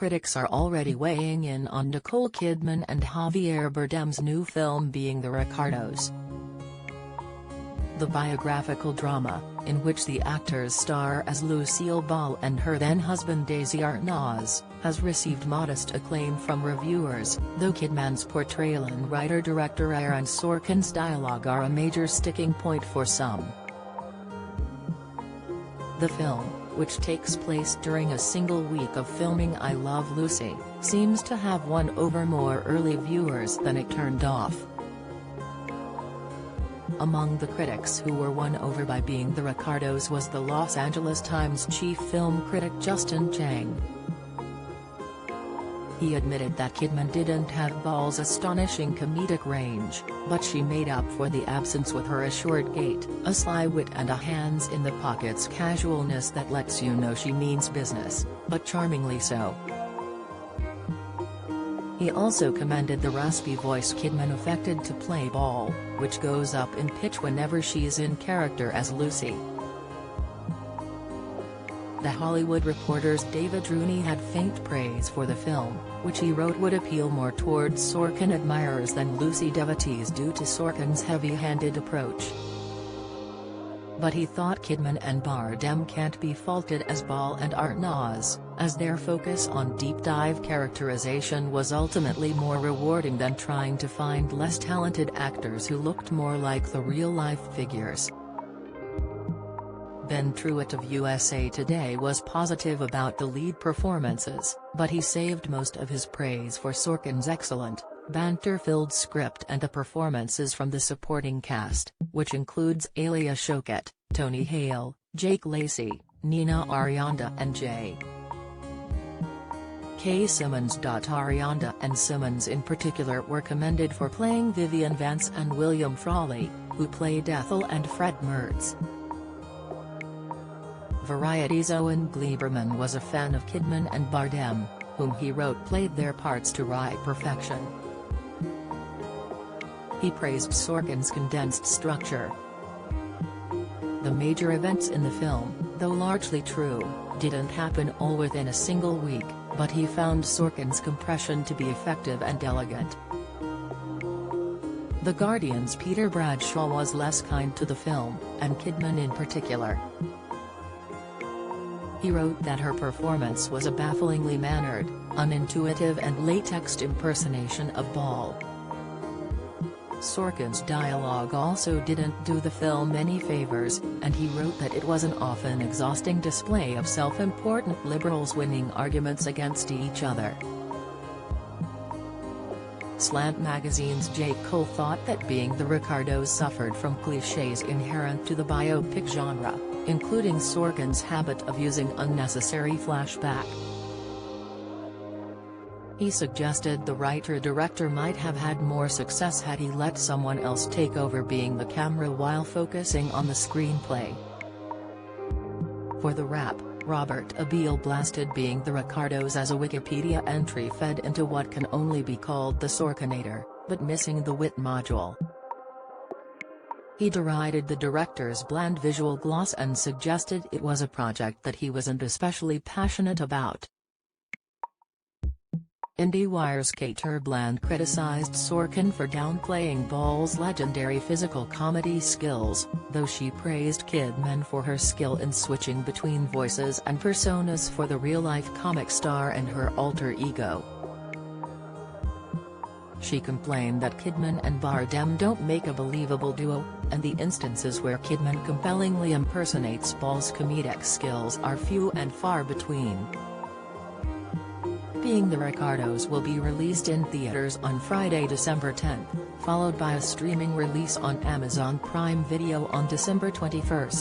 critics are already weighing in on Nicole Kidman and Javier Bardem's new film being The Ricardos. The biographical drama, in which the actors star as Lucille Ball and her then-husband Daisy Arnaz, has received modest acclaim from reviewers, though Kidman's portrayal and writer-director Aaron Sorkin's dialogue are a major sticking point for some. The film, which takes place during a single week of filming I Love Lucy, seems to have won over more early viewers than it turned off. Among the critics who were won over by being The Ricardos was the Los Angeles Times chief film critic Justin Chang. He admitted that Kidman didn't have Ball's astonishing comedic range, but she made up for the absence with her assured gait, a sly wit and a hands-in-the-pockets casualness that lets you know she means business, but charmingly so. He also commended the raspy voice Kidman affected to play Ball, which goes up in pitch whenever she's in character as Lucy. The Hollywood Reporter's David Rooney had faint praise for the film, which he wrote would appeal more towards Sorkin admirers than Lucy devotees due to Sorkin's heavy-handed approach. But he thought Kidman and Bardem can't be faulted as Ball and Arnaz, as their focus on deep-dive characterization was ultimately more rewarding than trying to find less talented actors who looked more like the real-life figures. Ben Truitt of USA Today was positive about the lead performances, but he saved most of his praise for Sorkin's excellent, banter-filled script and the performances from the supporting cast, which includes Alia Shawkat, Tony Hale, Jake Lacy, Nina Arianda and J. K. Simmons. Arianda and Simmons in particular were commended for playing Vivian Vance and William Frawley, who played Ethel and Fred Mertz. Variety's Owen Gleiberman was a fan of Kidman and Bardem, whom he wrote played their parts to write perfection. He praised Sorkin's condensed structure. The major events in the film, though largely true, didn't happen all within a single week, but he found Sorkin's compression to be effective and elegant. The Guardian's Peter Bradshaw was less kind to the film, and Kidman in particular. He wrote that her performance was a bafflingly mannered, unintuitive and latex impersonation of Ball. Sorkin's dialogue also didn't do the film any favors, and he wrote that it was an often exhausting display of self-important liberals winning arguments against each other. Slant Magazine's Jake Cole thought that being The Ricardos suffered from clichés inherent to the biopic genre, including Sorkin's habit of using unnecessary flashback. He suggested the writer-director might have had more success had he let someone else take over being the camera while focusing on the screenplay. For the Wrap, Robert Abeel blasted being The Ricardos as a Wikipedia entry fed into what can only be called the Sorkinator, but missing the wit module. He derided the director's bland visual gloss and suggested it was a project that he wasn't especially passionate about. IndieWire's Kate Erbland criticized Sorkin for downplaying Ball's legendary physical comedy skills, though she praised Kidman for her skill in switching between voices and personas for the real-life comic star and her alter ego. She complained that Kidman and Bardem don't make a believable duo, and the instances where Kidman compellingly impersonates Ball's comedic skills are few and far between. Being The Ricardos will be released in theaters on Friday, December 10, followed by a streaming release on Amazon Prime Video on December 21.